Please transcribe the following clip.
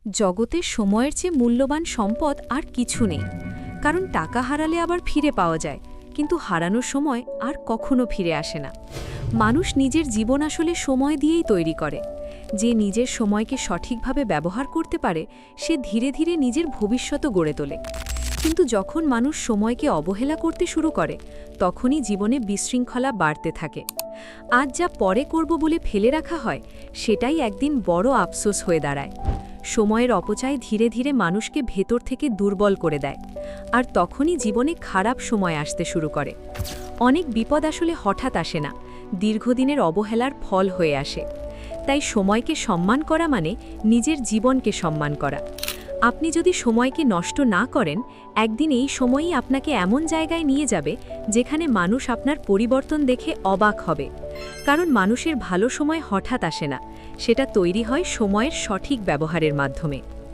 জগতে সময়ের চেয়ে মূল্যবান সম্পদ আর কিছু নেই। কারণ টাকা হারালে আবার ফিরে পাওয়া যায়, কিন্তু হারানোর সময় আর কখনো ফিরে আসে না। মানুষ নিজের জীবন আসলে সময় দিয়েই তৈরি করে। যে নিজের সময়কে সঠিকভাবে ব্যবহার করতে পারে, সে ধীরে ধীরে নিজের ভবিষ্যতও গড়ে তোলে। কিন্তু যখন মানুষ সময়কে অবহেলা করতে শুরু করে, তখনই জীবনে বিশৃঙ্খলা বাড়তে থাকে। আজ যা পরে করব বলে ফেলে রাখা হয়, সেটাই একদিন বড় আফসোস হয়ে দাঁড়ায়। সময়ের অপচয় ধীরে ধীরে মানুষকে ভেতর থেকে দুর্বল করে দেয়, আর তখনই জীবনে খারাপ সময় আসতে শুরু করে। অনেক বিপদ আসলে হঠাৎ আসে না, দীর্ঘদিনের অবহেলার ফল হয়ে আসে। তাই সময়কে সম্মান করা মানে নিজের জীবনকে সম্মান করা। আপনি যদি সময়কে নষ্ট না করেন, একদিন এই সময়ই আপনাকে এমন জায়গায় নিয়ে যাবে যেখানে মানুষ আপনার পরিবর্তন দেখে অবাক হবে। কারণ মানুষের ভালো সময় হঠাৎ আসে না, সেটা তৈরি হয় সময়ের সঠিক ব্যবহারের মাধ্যমে।